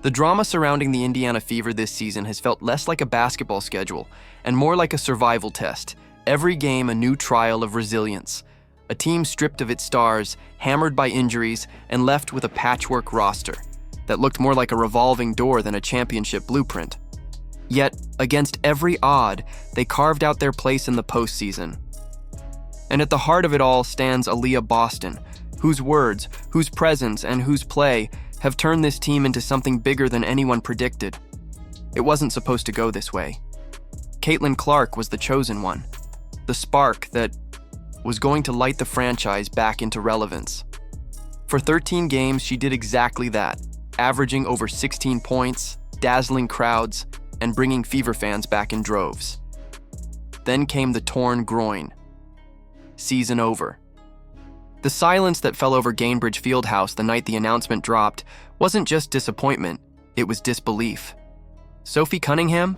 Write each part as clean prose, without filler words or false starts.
The drama surrounding the Indiana Fever this season has felt less like a basketball schedule and more like a survival test. Every game a new trial of resilience. A team stripped of its stars, hammered by injuries, and left with a patchwork roster that looked more like a revolving door than a championship blueprint. Yet, against every odd, they carved out their place in the postseason. And at the heart of it all stands Aaliyah Boston, whose words, whose presence, and whose play have turned this team into something bigger than anyone predicted. It wasn't supposed to go this way. Caitlin Clark was the chosen one, the spark that was going to light the franchise back into relevance. For 13 games, she did exactly that, averaging over 16 points, dazzling crowds, and bringing Fever fans back in droves. Then came the torn groin. Season over. The silence that fell over Gainbridge Fieldhouse the night the announcement dropped wasn't just disappointment, it was disbelief. Sophie Cunningham?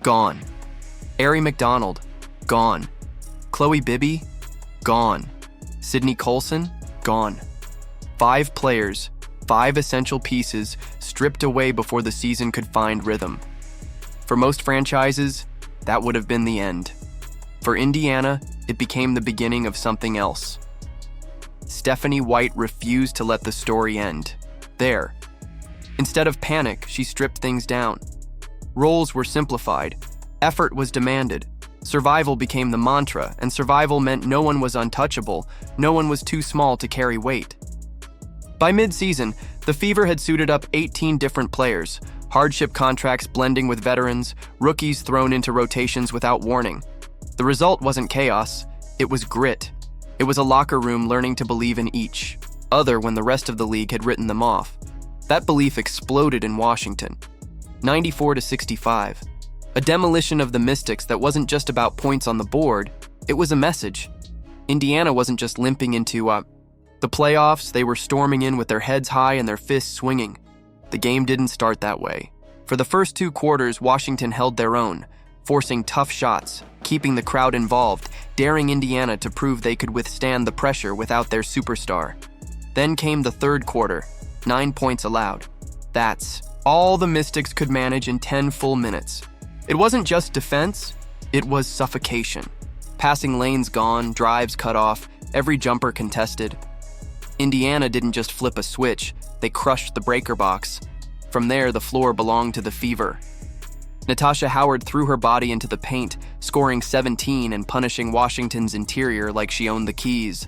Gone. Ari McDonald? Gone. Khloe Bibby? Gone. Sydney Colson? Gone. 5 players, 5 essential pieces stripped away before the season could find rhythm. For most franchises, that would have been the end. For Indiana, it became the beginning of something else. Stephanie White refused to let the story end there. Instead of panic, she stripped things down. Roles were simplified. Effort was demanded. Survival became the mantra, and survival meant no one was untouchable, no one was too small to carry weight. By mid-season, the Fever had suited up 18 different players, hardship contracts blending with veterans, rookies thrown into rotations without warning. The result wasn't chaos, it was grit. It was a locker room learning to believe in each other when the rest of the league had written them off. That belief exploded in Washington, 94-65. A demolition of the Mystics that wasn't just about points on the board, it was a message. Indiana wasn't just limping into the playoffs, they were storming in with their heads high and their fists swinging. The game didn't start that way. For the first 2 quarters, Washington held their own, forcing tough shots, keeping the crowd involved, daring Indiana to prove they could withstand the pressure without their superstar. Then came the third quarter, 9 points allowed. That's all the Mystics could manage in 10 full minutes. It wasn't just defense, it was suffocation. Passing lanes gone, drives cut off, every jumper contested. Indiana didn't just flip a switch, they crushed the breaker box. From there, the floor belonged to the Fever. Natasha Howard threw her body into the paint, scoring 17 and punishing Washington's interior like she owned the keys.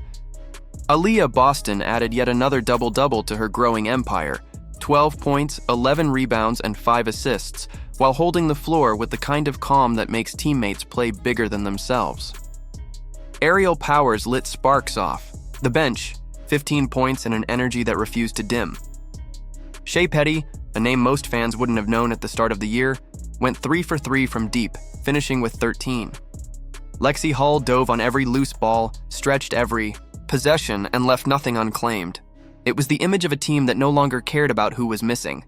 Aliyah Boston added yet another double-double to her growing empire, 12 points, 11 rebounds, and 5 assists, while holding the floor with the kind of calm that makes teammates play bigger than themselves. Aerial Powers lit sparks off. The bench, 15 points and an energy that refused to dim. Shea Petty, a name most fans wouldn't have known at the start of the year, went 3 for 3 from deep, finishing with 13. Lexi Hull dove on every loose ball, stretched every possession, and left nothing unclaimed. It was the image of a team that no longer cared about who was missing.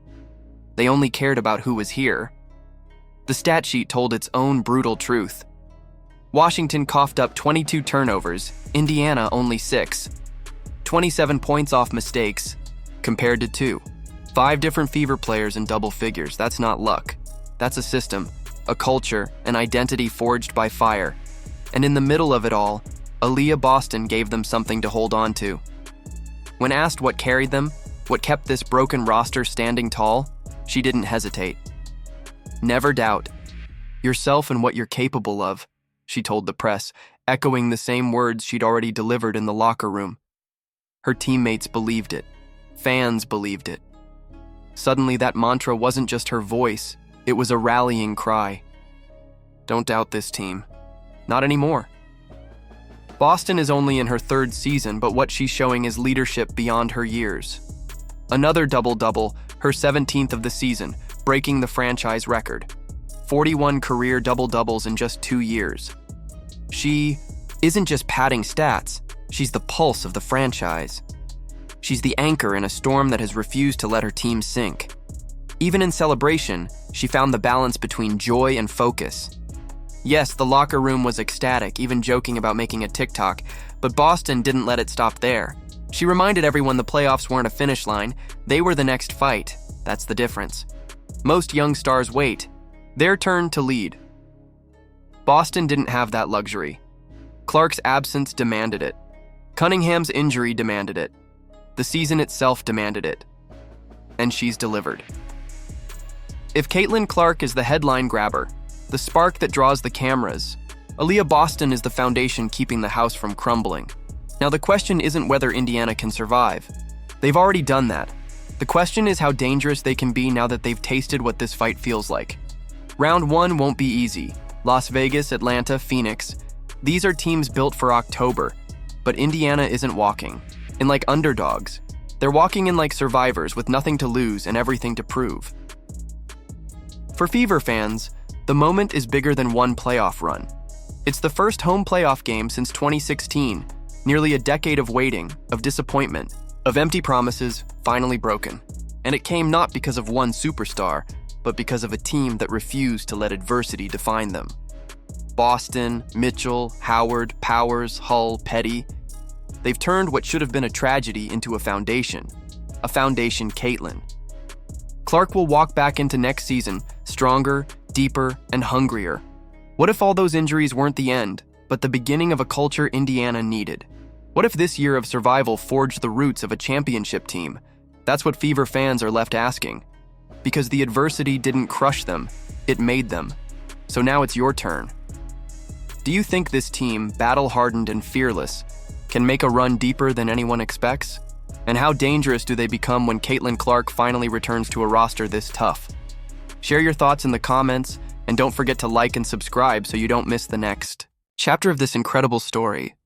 They only cared about who was here. The stat sheet told its own brutal truth. Washington coughed up 22 turnovers, Indiana only 6. 27 points off mistakes, compared to 2. 5 different Fever players in double figures. That's not luck. That's a system, a culture, an identity forged by fire. And in the middle of it all, Aaliyah Boston gave them something to hold on to. When asked what carried them, what kept this broken roster standing tall, she didn't hesitate. Never doubt. Yourself and what you're capable of, she told the press, echoing the same words she'd already delivered in the locker room. Her teammates believed it. Fans believed it. Suddenly, that mantra wasn't just her voice, it was a rallying cry. Don't doubt this team. Not anymore. Boston is only in her 3rd season, but what she's showing is leadership beyond her years. Another double-double, her 17th of the season, breaking the franchise record. 41 career double-doubles in just 2 years. She isn't just padding stats, she's the pulse of the franchise. She's the anchor in a storm that has refused to let her team sink. Even in celebration, she found the balance between joy and focus. Yes, the locker room was ecstatic, even joking about making a TikTok, but Boston didn't let it stop there. She reminded everyone the playoffs weren't a finish line, they were the next fight. That's the difference. Most young stars wait. Their turn to lead. Boston didn't have that luxury. Clark's absence demanded it. Cunningham's injury demanded it. The season itself demanded it. And she's delivered. If Caitlin Clark is the headline grabber, the spark that draws the cameras, Aaliyah Boston is the foundation keeping the house from crumbling. Now the question isn't whether Indiana can survive. They've already done that. The question is how dangerous they can be now that they've tasted what this fight feels like. Round 1 won't be easy. Las Vegas, Atlanta, Phoenix. These are teams built for October. But Indiana isn't walking in like underdogs. They're walking in like survivors with nothing to lose and everything to prove. For Fever fans, the moment is bigger than one playoff run. It's the first home playoff game since 2016, nearly a decade of waiting, of disappointment, of empty promises finally broken. And it came not because of one superstar, but because of a team that refused to let adversity define them. Boston, Mitchell, Howard, Powers, Hull, Petty. They've turned what should have been a tragedy into a foundation Caitlin. Clark will walk back into next season stronger, deeper, and hungrier. What if all those injuries weren't the end, but the beginning of a culture Indiana needed? What if this year of survival forged the roots of a championship team? That's what Fever fans are left asking. Because the adversity didn't crush them, it made them. So now it's your turn. Do you think this team, battle-hardened and fearless, can make a run deeper than anyone expects? And how dangerous do they become when Caitlin Clark finally returns to a roster this tough? Share your thoughts in the comments, and don't forget to like and subscribe so you don't miss the next chapter of this incredible story.